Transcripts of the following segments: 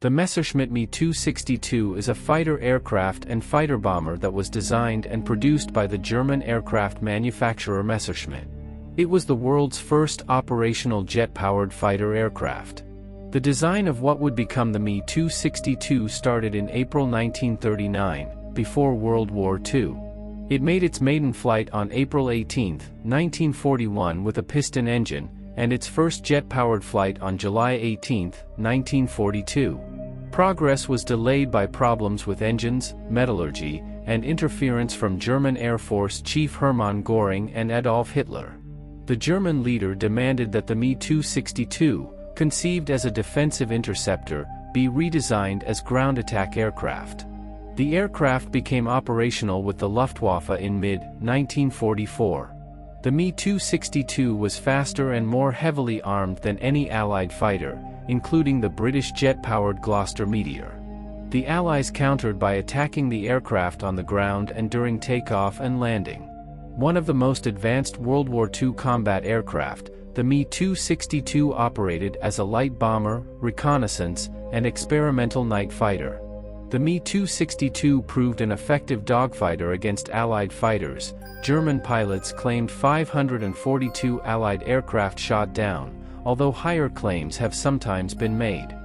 The Messerschmitt Me 262 is a fighter aircraft and fighter bomber that was designed and produced by the German aircraft manufacturer Messerschmitt. It was the world's first operational jet-powered fighter aircraft. The design of what would become the Me 262 started in April 1939, before World War II. It made its maiden flight on April 18, 1941 with a piston engine, and its first jet-powered flight on July 18, 1942. Progress was delayed by problems with engines, metallurgy, and interference from German Air Force Chief Hermann Göring and Adolf Hitler. The German leader demanded that the Me 262, conceived as a defensive interceptor, be redesigned as ground attack aircraft. The aircraft became operational with the Luftwaffe in mid-1944. The Me 262 was faster and more heavily armed than any Allied fighter, including the British jet-powered Gloster Meteor. The Allies countered by attacking the aircraft on the ground and during takeoff and landing. One of the most advanced World War II combat aircraft, the Me 262 operated as a light bomber, reconnaissance, and experimental night fighter. The Me 262 proved an effective dogfighter against Allied fighters. German pilots claimed 542 Allied aircraft shot down, although higher claims have sometimes been made.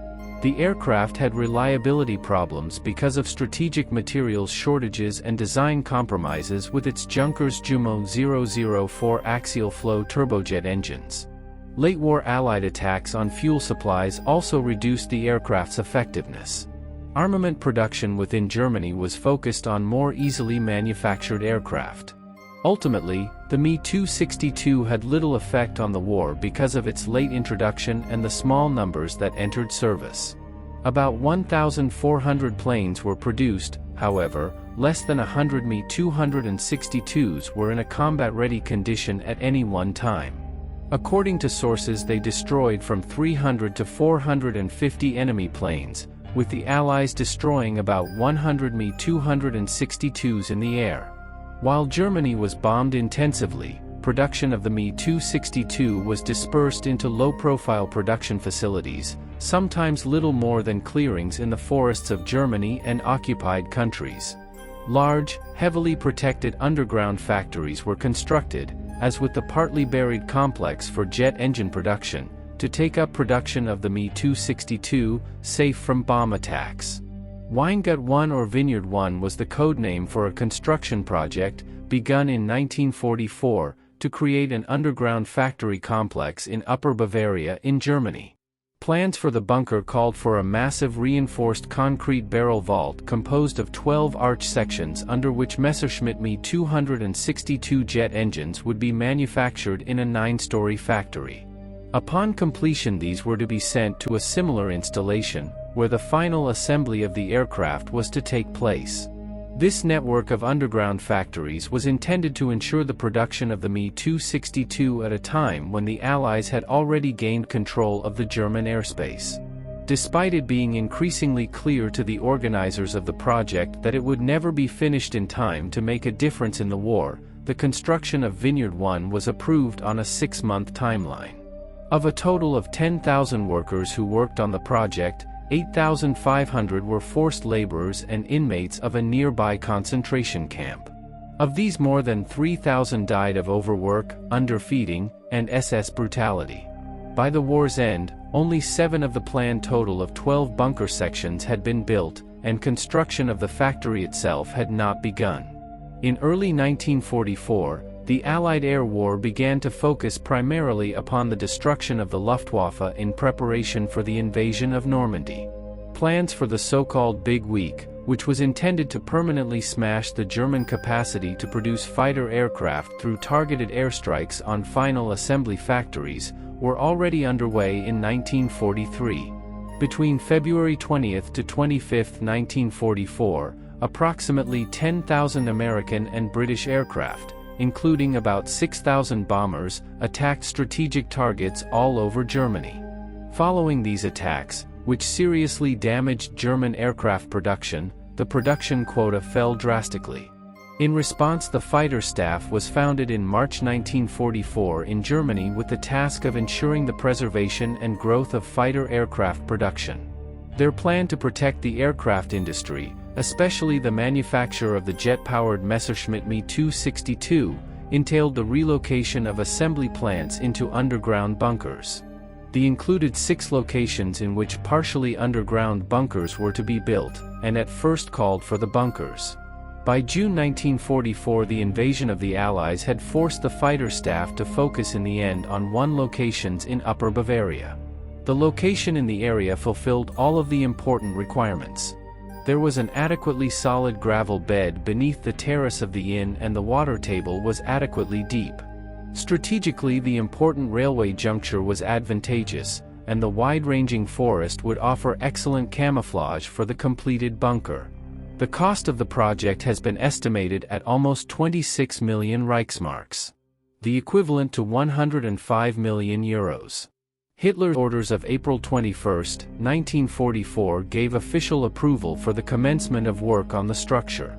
The aircraft had reliability problems because of strategic materials shortages and design compromises with its Junkers Jumo 004 axial flow turbojet engines. Late war Allied attacks on fuel supplies also reduced the aircraft's effectiveness. Armament production within Germany was focused on more easily manufactured aircraft. Ultimately, the Me 262 had little effect on the war because of its late introduction and the small numbers that entered service. About 1,400 planes were produced, however, less than 100 Me 262s were in a combat-ready condition at any one time. According to sources, they destroyed from 300 to 450 enemy planes, with the Allies destroying about 100 Me 262s in the air. While Germany was bombed intensively, production of the Me 262 was dispersed into low-profile production facilities, sometimes little more than clearings in the forests of Germany and occupied countries. Large, heavily protected underground factories were constructed, as with the partly buried complex for jet engine production, to take up production of the Me 262, safe from bomb attacks. Weingut 1 or Vineyard 1 was the codename for a construction project, begun in 1944, to create an underground factory complex in Upper Bavaria in Germany. Plans for the bunker called for a massive reinforced concrete barrel vault composed of 12 arch sections under which Messerschmitt Me 262 jet engines would be manufactured in a 9-story factory. Upon completion, these were to be sent to a similar installation, where the final assembly of the aircraft was to take place. This network of underground factories was intended to ensure the production of the Me 262 at a time when the Allies had already gained control of the German airspace. Despite it being increasingly clear to the organizers of the project that it would never be finished in time to make a difference in the war, the construction of Vineyard 1 was approved on a 6-month timeline. Of a total of 10,000 workers who worked on the project, 8,500 were forced laborers and inmates of a nearby concentration camp. Of these, more than 3,000 died of overwork, underfeeding, and SS brutality. By the war's end, only 7 of the planned total of 12 bunker sections had been built, and construction of the factory itself had not begun. In early 1944, the Allied air war began to focus primarily upon the destruction of the Luftwaffe in preparation for the invasion of Normandy. Plans for the so-called Big Week, which was intended to permanently smash the German capacity to produce fighter aircraft through targeted airstrikes on final assembly factories, were already underway in 1943. Between February 20 to 25, 1944, approximately 10,000 American and British aircraft, including about 6,000 bombers, attacked strategic targets all over Germany. Following these attacks, which seriously damaged German aircraft production, the production quota fell drastically. In response, the fighter staff was founded in March 1944 in Germany with the task of ensuring the preservation and growth of fighter aircraft production. Their plan to protect the aircraft industry, especially the manufacture of the jet-powered Messerschmitt Me 262, entailed the relocation of assembly plants into underground bunkers. They included 6 locations in which partially underground bunkers were to be built, and at first called for the bunkers. By June 1944, the invasion of the Allies had forced the fighter staff to focus in the end on 1 location in Upper Bavaria. The location in the area fulfilled all of the important requirements. There was an adequately solid gravel bed beneath the terrace of the inn, and the water table was adequately deep. Strategically, the important railway juncture was advantageous, and the wide-ranging forest would offer excellent camouflage for the completed bunker. The cost of the project has been estimated at almost 26 million Reichsmarks, the equivalent to 105 million euros. Hitler's orders of April 21, 1944 gave official approval for the commencement of work on the structure.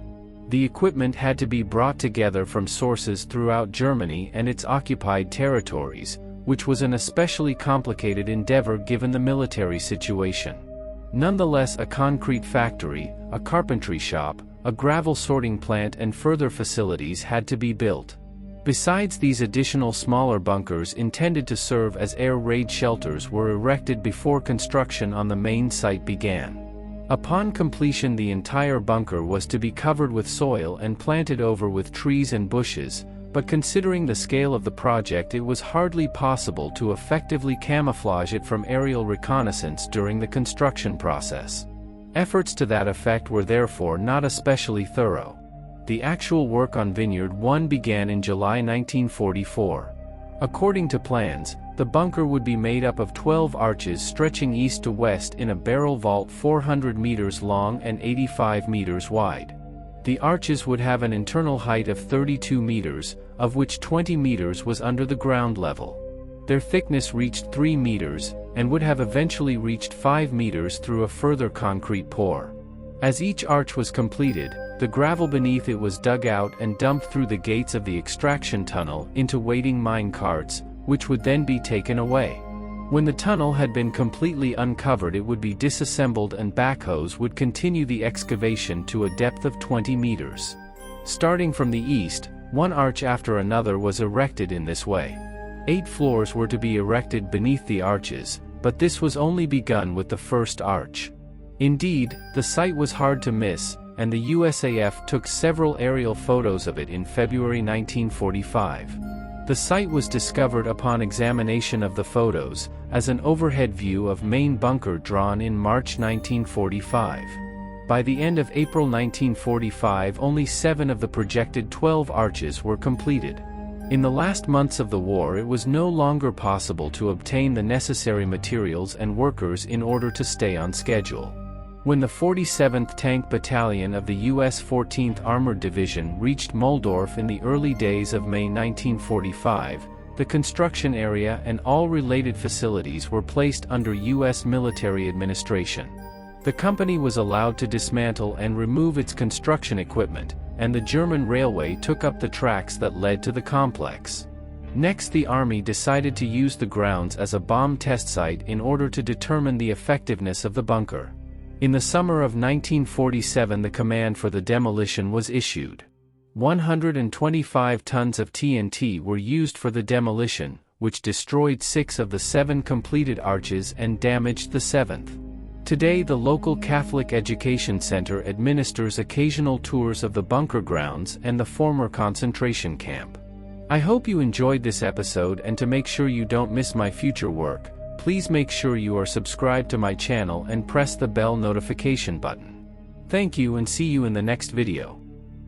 The equipment had to be brought together from sources throughout Germany and its occupied territories, which was an especially complicated endeavor given the military situation. Nonetheless, a concrete factory, a carpentry shop, a gravel sorting plant and further facilities had to be built. Besides, these additional smaller bunkers intended to serve as air raid shelters were erected before construction on the main site began. Upon completion, the entire bunker was to be covered with soil and planted over with trees and bushes, but considering the scale of the project, it was hardly possible to effectively camouflage it from aerial reconnaissance during the construction process. Efforts to that effect were therefore not especially thorough. The actual work on Vineyard 1 began in July 1944. According to plans, the bunker would be made up of 12 arches stretching east to west in a barrel vault 400 meters long and 85 meters wide. The arches would have an internal height of 32 meters, of which 20 meters was under the ground level. Their thickness reached 3 meters, and would have eventually reached 5 meters through a further concrete pour. As each arch was completed, the gravel beneath it was dug out and dumped through the gates of the extraction tunnel into waiting mine carts, which would then be taken away. When the tunnel had been completely uncovered, it would be disassembled and backhoes would continue the excavation to a depth of 20 meters. Starting from the east, 1 arch after another was erected in this way. 8 floors were to be erected beneath the arches, but this was only begun with the first arch. Indeed, the site was hard to miss, and the USAF took several aerial photos of it in February 1945. The site was discovered upon examination of the photos, as an overhead view of main bunker drawn in March 1945. By the end of April 1945, only 7 of the projected 12 arches were completed. In the last months of the war, it was no longer possible to obtain the necessary materials and workers in order to stay on schedule. When the 47th Tank Battalion of the U.S. 14th Armored Division reached Mulhdorf in the early days of May 1945, the construction area and all related facilities were placed under U.S. military administration. The company was allowed to dismantle and remove its construction equipment, and the German railway took up the tracks that led to the complex. Next, the Army decided to use the grounds as a bomb test site in order to determine the effectiveness of the bunker. In the summer of 1947, the command for the demolition was issued. 125 tons of TNT were used for the demolition, which destroyed 6 of the 7 completed arches and damaged the 7th. Today, the local Catholic Education Center administers occasional tours of the bunker grounds and the former concentration camp. I hope you enjoyed this episode, and to make sure you don't miss my future work, please make sure you are subscribed to my channel and press the bell notification button. Thank you, and see you in the next video.